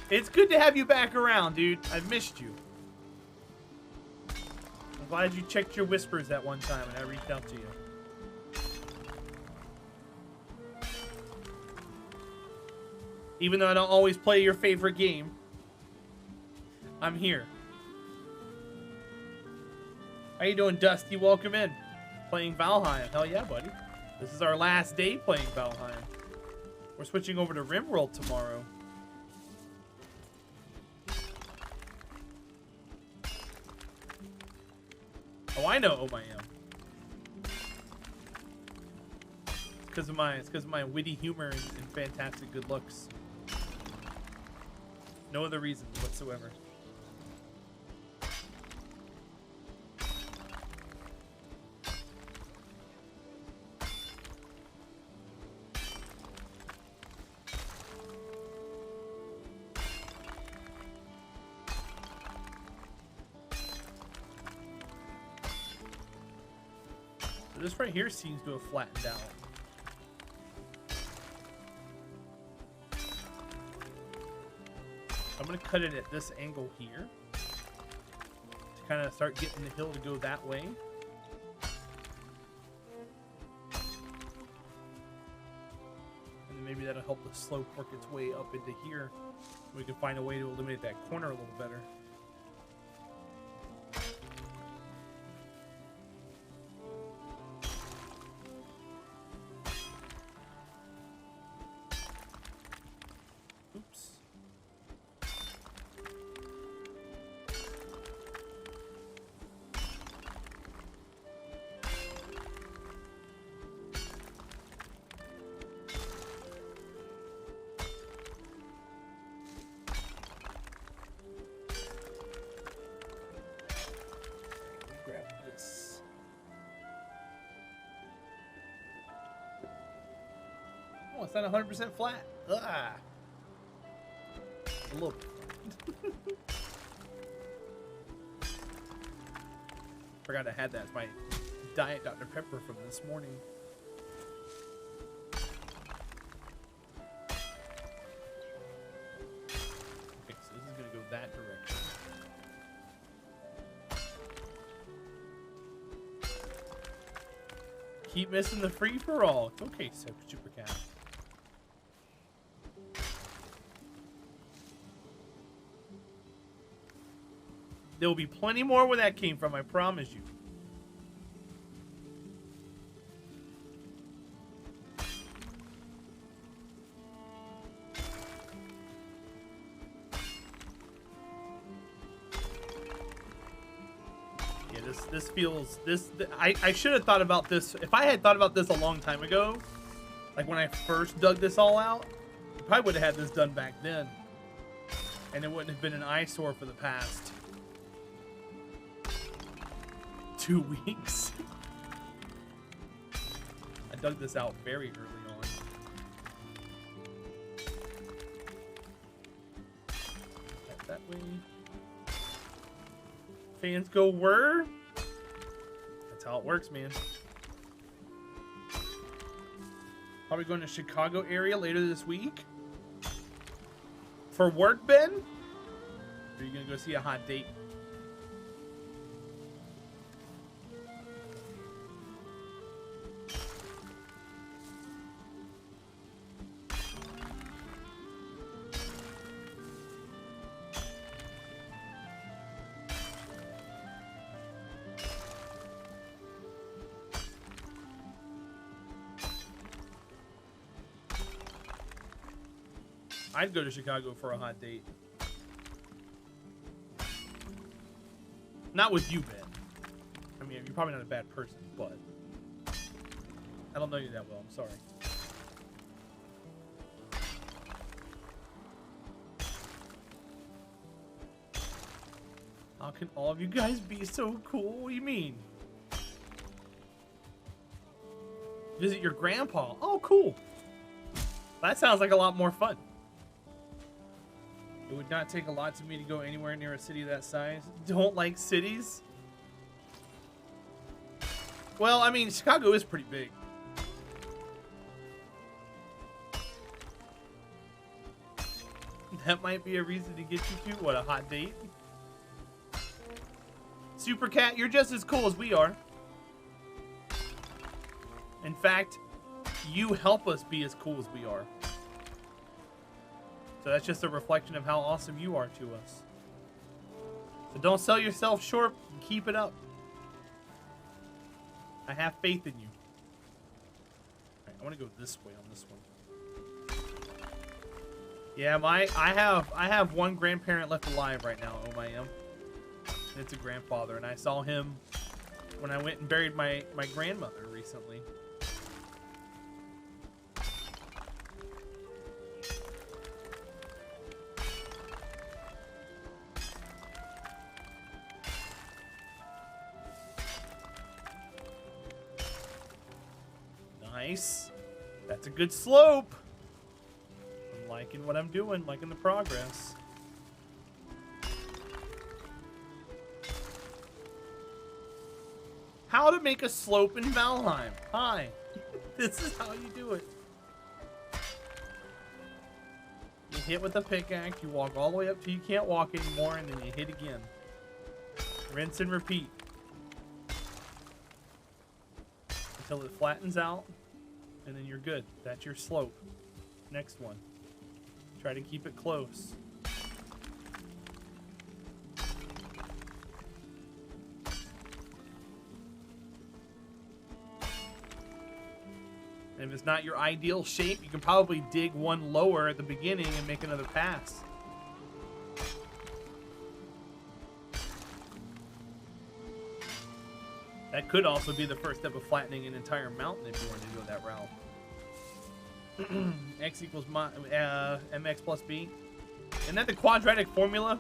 It's good to have you back around, dude. I've missed you. I'm glad you checked your whispers that one time and I reached out to you. Even though I don't always play your favorite game, I'm here. How you doing, Dusty? Welcome in. Playing Valheim. Hell yeah, buddy. This is our last day playing Valheim. We're switching over to RimWorld tomorrow. Oh, I know Oh I Am. It's because of my witty humor and fantastic good looks. No other reason whatsoever. So this right here seems to have flattened out. I'm going to cut it at this angle here to kind of start getting the hill to go that way. And maybe that'll help the slope work its way up into here. We can find a way to eliminate that corner a little better. Oh, it's not 100% flat. Ugh. A little bit. Forgot I had that as my Diet Dr. Pepper from this morning. Okay, so this is going to go that direction. Keep missing the free-for-all. It's okay, Super Cat. There will be plenty more where that came from, I promise you. Yeah, this feels I should have thought about this. If I had thought about this a long time ago, like when I first dug this all out, I probably would have had this done back then. And it wouldn't have been an eyesore for the past 2 weeks. I dug this out very early on. That way. Fans go were. That's how it works, man. Probably going to Chicago area later this week. For work, Ben? Or are you gonna go see a hot date? I'd go to Chicago for a hot date. Not with you, Ben. I mean, you're probably not a bad person, but I don't know you that well. I'm sorry. How can all of you guys be so cool? What do you mean? Visit your grandpa. Oh, cool. That sounds like a lot more fun. It would not take a lot to me to go anywhere near a city that size. Don't like cities? Well, I mean, Chicago is pretty big. That might be a reason to get you to. What a hot date. Super Cat, you're just as cool as we are. In fact, you help us be as cool as we are. So that's just a reflection of how awesome you are to us. So don't sell yourself short. Keep it up. I have faith in you. All right, I want to go this way on this one. Yeah, I have one grandparent left alive right now, OMIM. It's a grandfather, and I saw him when I went and buried my grandmother recently. Nice. That's a good slope. I'm liking what I'm doing, liking the progress. How to make a slope in Valheim. Hi. This is how you do it. You hit with a pickaxe, you walk all the way up till you can't walk anymore, and then you hit again. Rinse and repeat. Until it flattens out, and then you're good. That's your slope. Next one. Try to keep it close. And if it's not your ideal shape, you can probably dig one lower at the beginning and make another pass. That could also be the first step of flattening an entire mountain if you want to go that route. X equals mx plus b. Isn't that the quadratic formula?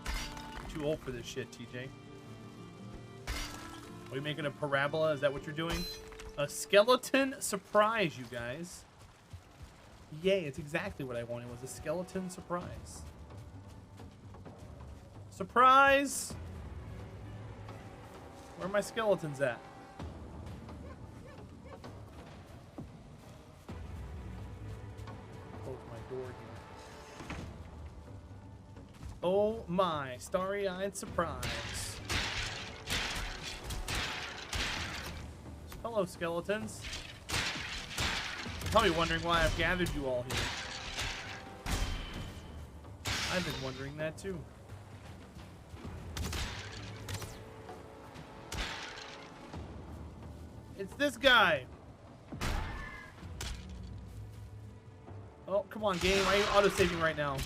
You're too old for this shit, TJ. Are you making a parabola? Is that what you're doing? A skeleton surprise, you guys. Yay, it's exactly what I wanted, was a skeleton surprise. Surprise! Where are my skeletons at? Close my door here. Oh my, starry-eyed surprise. Hello, skeletons. You're probably wondering why I've gathered you all here. I've been wondering that too. It's this guy. Oh, come on, game. Why are you auto-saving right now?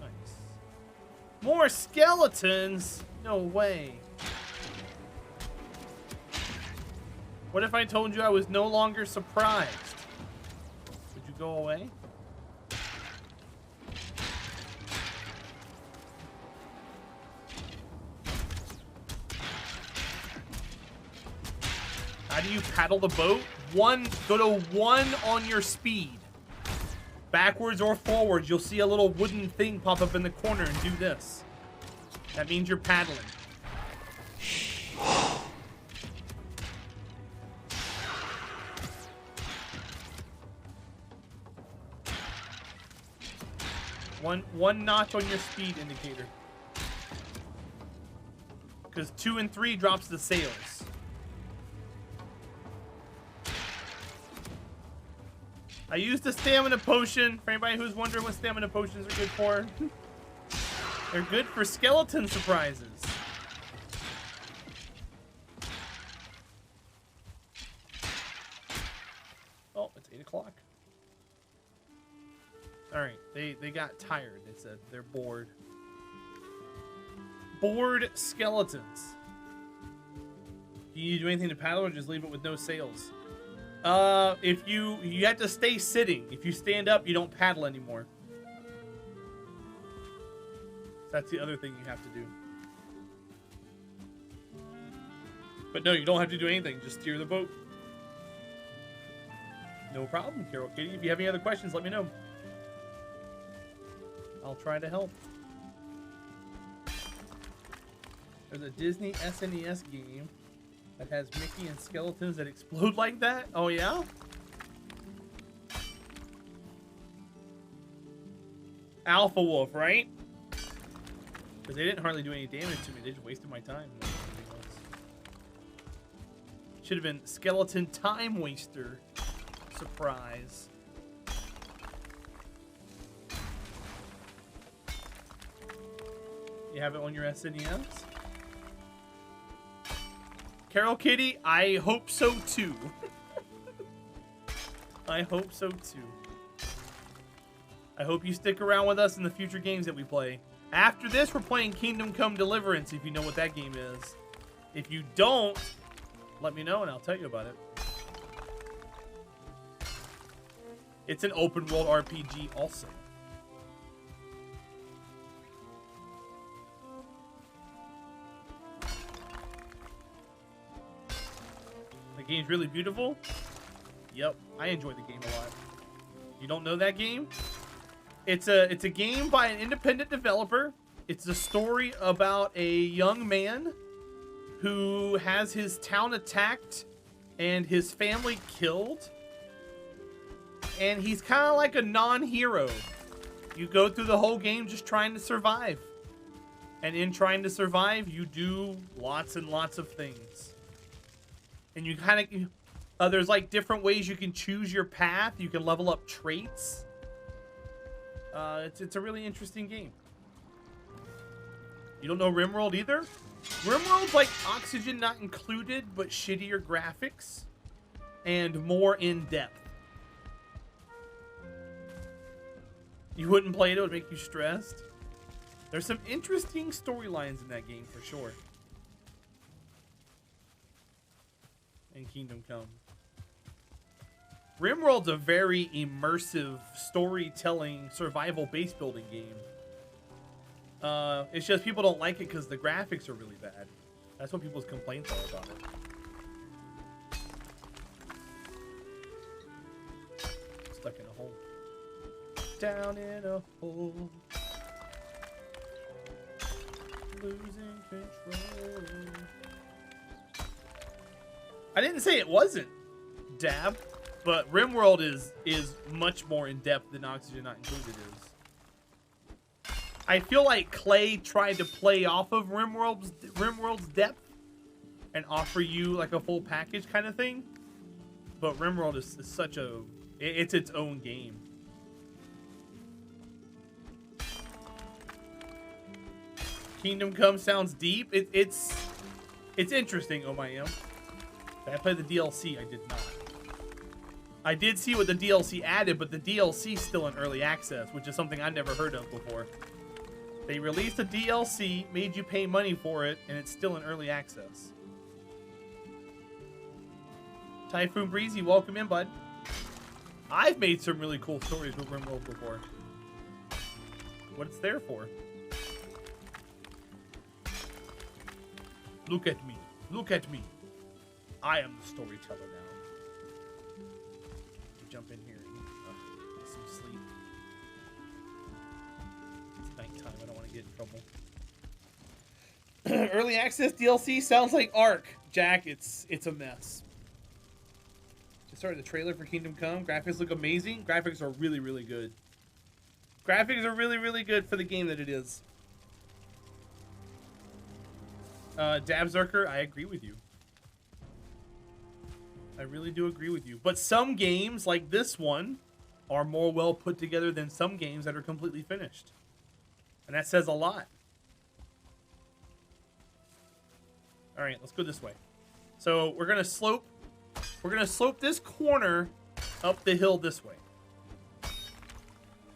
Nice. More skeletons? No way. What if I told you I was no longer surprised? Would you go away? How do you paddle the boat? Go to 1 on your speed. Backwards or forwards, you'll see a little wooden thing pop up in the corner and do this. That means you're paddling. One notch on your speed indicator. Because 2 and 3 drops the sails. I used a stamina potion. For anybody who's wondering what stamina potions are good for, they're good for skeleton surprises. Oh, it's 8 o'clock. All right, they got tired. They said they're bored. Bored skeletons. Do you do anything to paddle or just leave it with no sails? If you have to stay sitting. If you stand up, you don't paddle anymore. That's the other thing you have to do. But no, you don't have to do anything. Just steer the boat. No problem, Carol Kitty. If you have any other questions, let me know. I'll try to help. There's a Disney SNES game that has Mickey and skeletons that explode like that. Oh, yeah? Alpha Wolf, right? Because they didn't hardly do any damage to me. They just wasted my time. Should have been Skeleton Time Waster. Surprise. You have it on your SNES? Carol Kitty, I hope so too. I hope so too. I hope you stick around with us in the future games that we play. After this, we're playing Kingdom Come Deliverance, if you know what that game is. If you don't, let me know and I'll tell you about it. It's an open world RPG also. The game's really beautiful. Yep, I enjoy the game a lot. You don't know that game? It's a game by an independent developer. It's a story about a young man who has his town attacked and his family killed. And he's kind of like a non-hero. You go through the whole game just trying to survive. And in trying to survive, you do lots and lots of things. And you kind of... there's like different ways you can choose your path. You can level up traits. It's a really interesting game. You don't know RimWorld either? RimWorld's like Oxygen Not Included, but shittier graphics. And more in-depth. You wouldn't play it, it would make you stressed. There's some interesting storylines in that game for sure. And Kingdom Come. RimWorld's a very immersive storytelling survival base building game. It's just people don't like it because the graphics are really bad. That's what people's complaints are about it. Stuck in a hole. Down in a hole. Losing control. I didn't say it wasn't, Dab, but RimWorld is much more in depth than Oxygen Not Included is. I feel like Clay tried to play off of RimWorld's depth and offer you like a full package kind of thing, but RimWorld is such a it's its own game. Kingdom Come sounds deep. It's interesting. Oh my am. Did I play the DLC? I did not. I did see what the DLC added, but the DLC is still in early access, which is something I never heard of before. They released a DLC, made you pay money for it, and it's still in early access. Typhoon Breezy, welcome in, bud. I've made some really cool stories with RimWorld before. What it's there for. Look at me. Look at me. I am the storyteller now. Jump in here and get some sleep. It's nighttime. I don't want to get in trouble. Early access DLC sounds like Ark. Jack, it's a mess. Just started the trailer for Kingdom Come. Graphics look amazing. Graphics are really, really good. Graphics are really, really good for the game that it is. Dabzerker, I agree with you. I really do agree with you. But some games, like this one, are more well put together than some games that are completely finished. And that says a lot. Alright, let's go this way. So we're gonna slope this corner up the hill this way.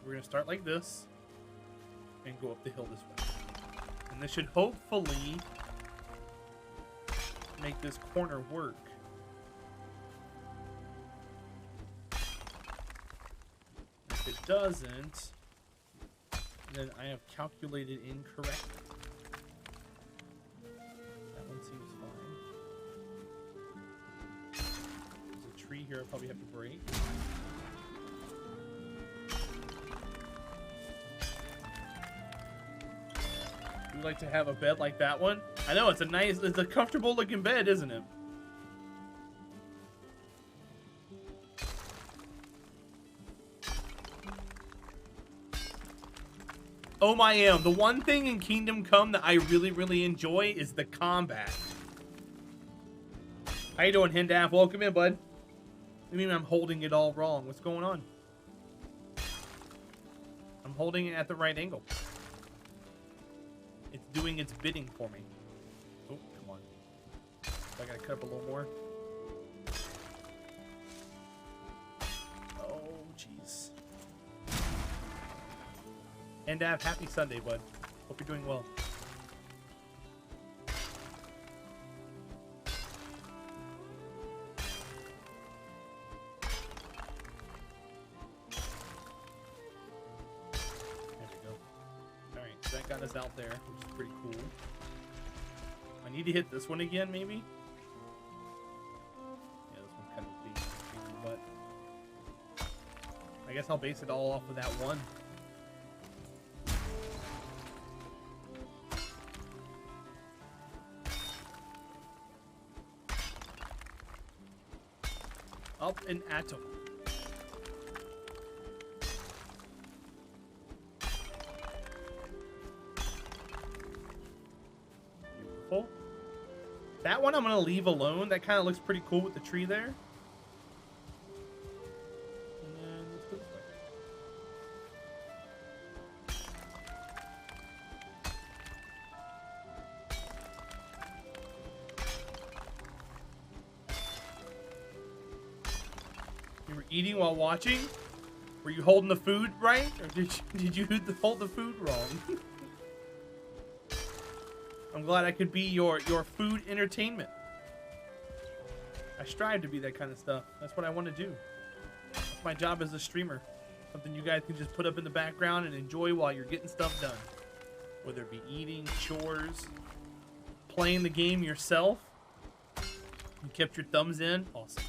We're gonna start like this and go up the hill this way. And this should hopefully make this corner work. If it doesn't, then I have calculated incorrectly. That one seems fine. There's a tree here I probably have to break. You like to have a bed like that one? I know, it's a comfortable looking bed, isn't it? Oh my am. The one thing in Kingdom Come that I really, really enjoy is the combat. How you doing, Hindaf? Welcome in, bud. I mean, I'm holding it all wrong. What's going on? I'm holding it at the right angle. It's doing its bidding for me. Oh, come on. I gotta cut up a little more. Oh, jeez. And happy Sunday, bud. Hope you're doing well. Got us out there, which is pretty cool. I need to hit this one again, maybe? Yeah, this one kind of being but I guess I'll base it all off of that one. Up an atom. That one I'm going to leave alone. That kind of looks pretty cool with the tree there. And then let's go this way. You were eating while watching? Were you holding the food right? Or did you hold the food wrong? I'm glad I could be your food entertainment. I strive to be that kind of stuff. That's what I want to do. That's my job as a streamer. Something you guys can just put up in the background and enjoy while you're getting stuff done. Whether it be eating, chores, playing the game yourself. You kept your thumbs in. Awesome.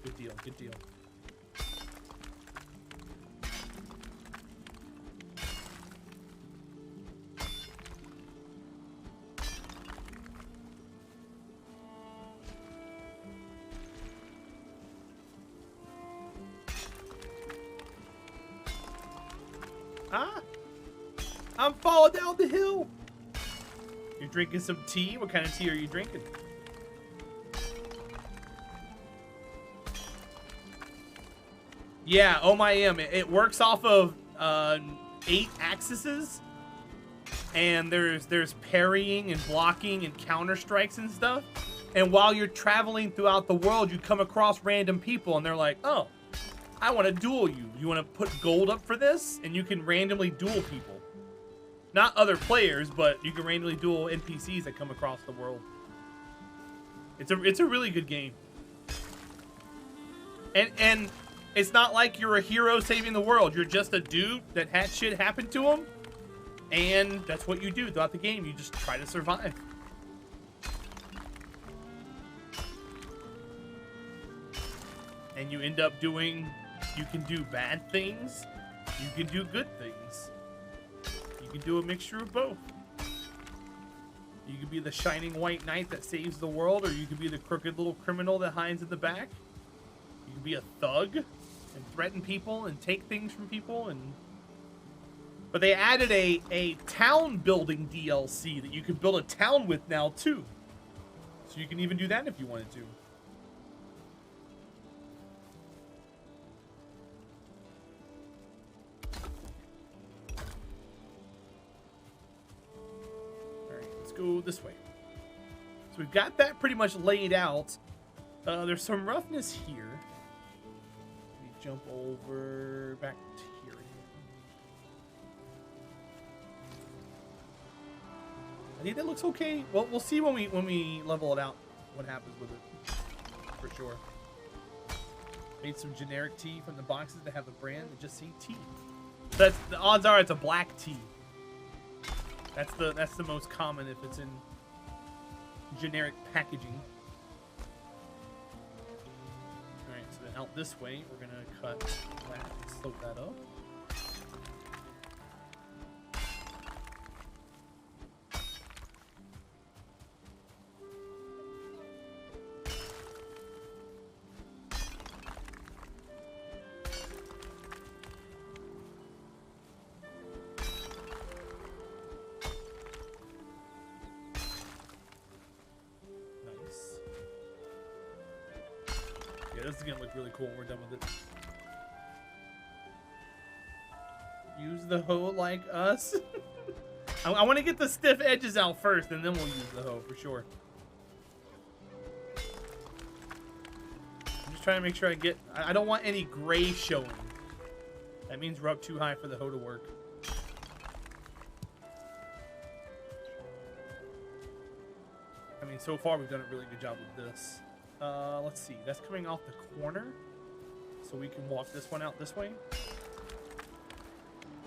Good deal. Good deal. I'm falling down the hill. You're drinking some tea? What kind of tea are you drinking? Yeah, oh my am. It works off of 8 axes. And there's parrying and blocking and counter strikes and stuff. And while you're traveling throughout the world, you come across random people and they're like, oh, I want to duel you. You want to put gold up for this? And you can randomly duel people. Not other players, but you can randomly duel NPCs that come across the world. It's a really good game. And it's not like you're a hero saving the world. You're just a dude that had shit happen to him. And that's what you do throughout the game. You just try to survive. And you end up doing... You can do bad things. You can do good things. You can do a mixture of both. You could be the shining white knight that saves the world, or you could be the crooked little criminal that hides in the back. You could be a thug and threaten people and take things from people. But they added a town building DLC that you can build a town with now too. So you can even do that if you wanted to. Go this way. So we've got that pretty much laid out. There's some roughness here. Let me jump over back to here again. I think that looks okay. Well, we'll see when we level it out what happens with it. For sure. Made some generic tea from the boxes that have the brand that just say tea. So the odds are it's a black tea. That's the most common if it's in generic packaging. Alright, so then out this way, we're gonna cut that and slope that up. Yeah, this is gonna look really cool when we're done with it. Use the hoe like us. I want to get the stiff edges out first, and then we'll use the hoe for sure. I'm just trying to make sure I get... I don't want any gray showing. That means we're up too high for the hoe to work. I mean, so far we've done a really good job with this. Let's see. That's coming off the corner. So we can walk this one out this way.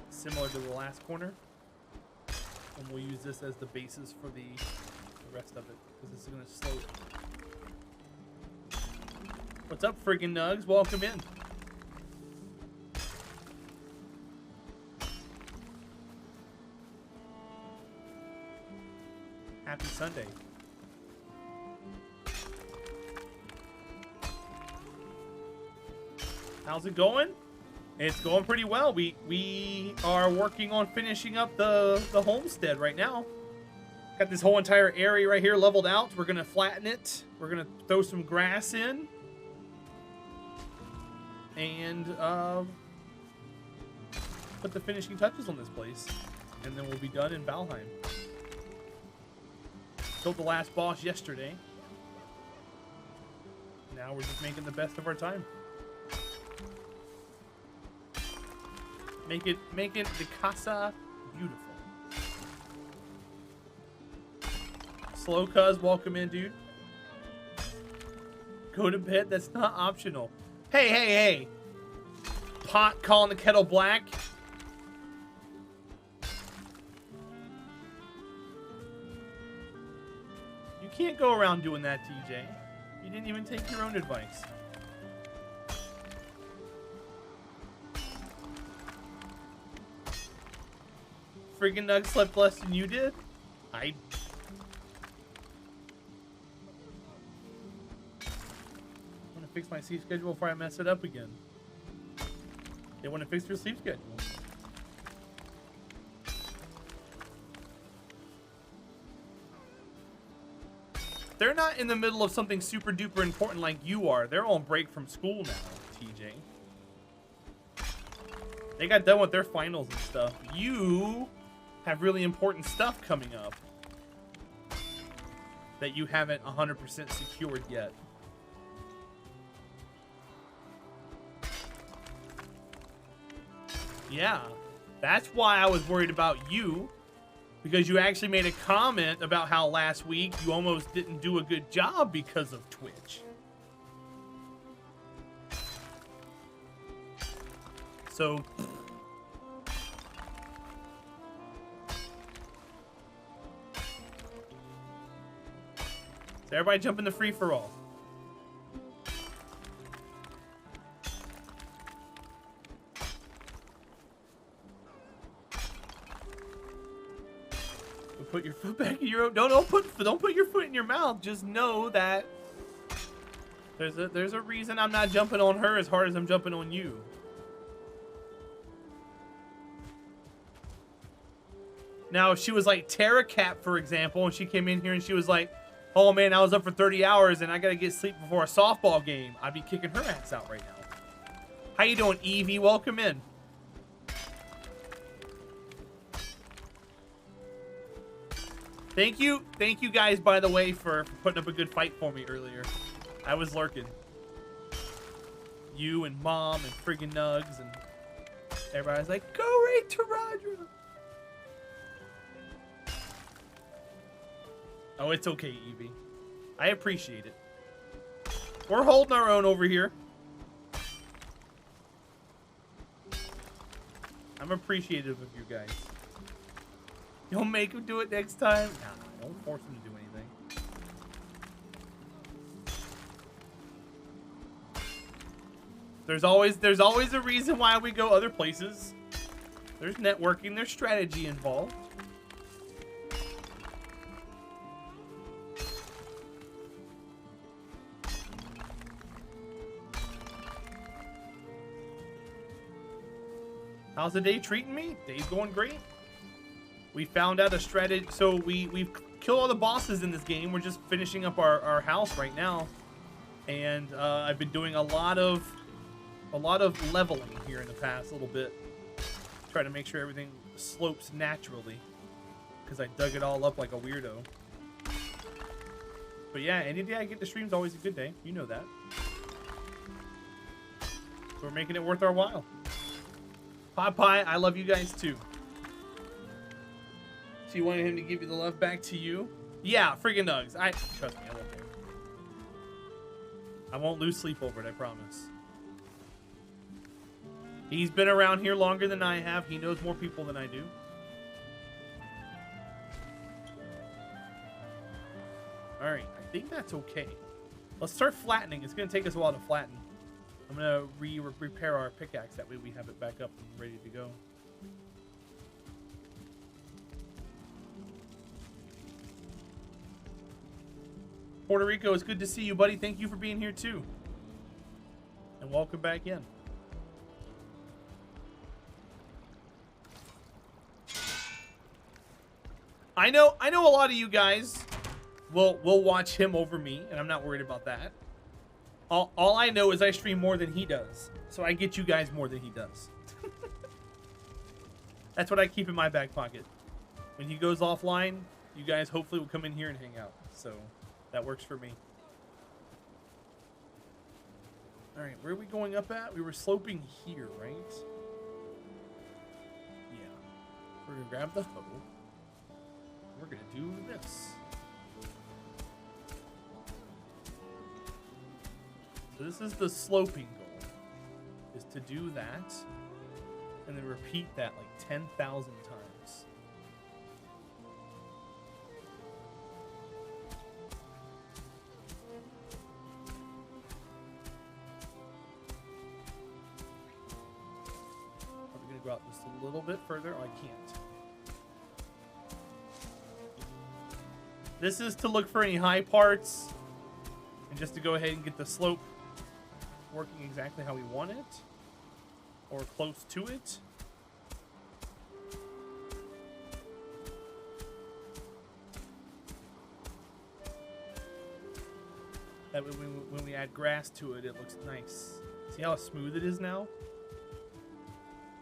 Similar to the last corner. And we'll use this as the basis for the rest of it. Because this is going to slope. What's up, friggin' nugs? Welcome in. Happy Sunday. How's it going? It's going pretty well. We are working on finishing up the homestead right now. Got this whole entire area right here leveled out. We're gonna flatten it. We're gonna throw some grass in. And put the finishing touches on this place. And then we'll be done in Valheim. Killed the last boss yesterday. Now we're just making the best of our time. Make it the casa beautiful. Slow cuz, welcome in, dude. Go to bed, that's not optional. Hey, hey, hey. Pot calling the kettle black. You can't go around doing that, TJ. You didn't even take your own advice. Friggin' Nug slept less than you did? I want to fix my sleep schedule before I mess it up again. They want to fix your sleep schedule. They're not in the middle of something super duper important like you are. They're on break from school now, TJ. They got done with their finals and stuff. You have really important stuff coming up that you haven't 100% secured yet. Yeah, that's why I was worried about you, because you actually made a comment about how last week you almost didn't do a good job because of Twitch. So everybody jump in the free-for-all. Put your foot back in your own. Don't put your foot in your mouth. Just know that there's a reason I'm not jumping on her as hard as I'm jumping on you. Now, if she was like Terahdra, for example, and she came in here and she was like, oh man, I was up for 30 hours and I gotta get sleep before a softball game, I'd be kicking her ass out right now. How you doing, Evie? Welcome in. Thank you guys, by the way, for putting up a good fight for me earlier. I was lurking. You and Mom and friggin' Nugs and everybody's like, go raid Terahdra. Oh, it's okay, Evie. I appreciate it. We're holding our own over here. I'm appreciative of you guys. Don't make him do it next time. Nah, don't force him to do anything. There's always a reason why we go other places. There's networking, there's strategy involved. How's the day treating me? Day's going great. We found out a strategy. So we've killed all the bosses in this game. We're just finishing up our house right now. And I've been doing a lot of leveling here in the past little bit. Try to make sure everything slopes naturally, because I dug it all up like a weirdo. But yeah, any day I get to stream is always a good day. You know that. So we're making it worth our while. Popeye, I love you guys too. So you wanted him to give you the love back to you? Yeah, friggin' nugs. Trust me, I won't care. I won't lose sleep over it, I promise. He's been around here longer than I have. He knows more people than I do. Alright, I think that's okay. Let's start flattening. It's going to take us a while to flatten. I'm going to repair our pickaxe. That way we have it back up and ready to go. Puerto Rico, it's good to see you, buddy. Thank you for being here, too. And welcome back in. I know a lot of you guys will watch him over me, and I'm not worried about that. All I know is I stream more than he does, so I get you guys more than he does. That's what I keep in my back pocket. When he goes offline, you guys hopefully will come in here and hang out. So that works for me. All right, where are we going up at? We were sloping here, right? Yeah. We're gonna grab the hoe. We're gonna do this. So this is the sloping goal, is to do that, and then repeat that like 10,000 times. Are we gonna go out just a little bit further? Oh, I can't. This is to look for any high parts, and just to go ahead and get the slope working exactly how we want it, or close to it. That way when we add grass to it, it looks nice. See how smooth it is now?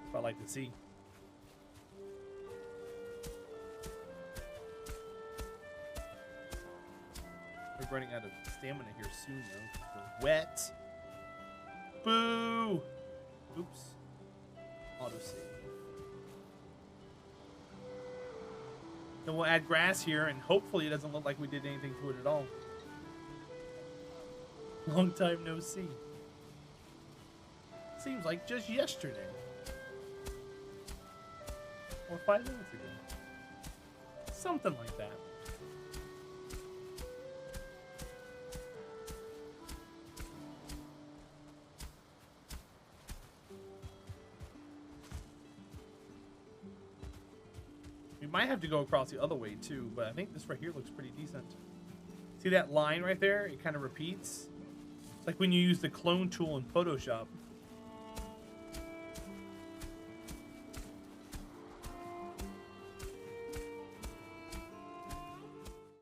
That's what I like to see. We're running out of stamina here soon, though. We're wet. Boo! Oops. Autosave. Then we'll add grass here, and hopefully it doesn't look like we did anything to it at all. Long time no see. Seems like just yesterday. Or 5 minutes ago. Something like that. We might have to go across the other way too, but I think this right here looks pretty decent. See that line right there? It kind of repeats. It's like when you use the clone tool in Photoshop.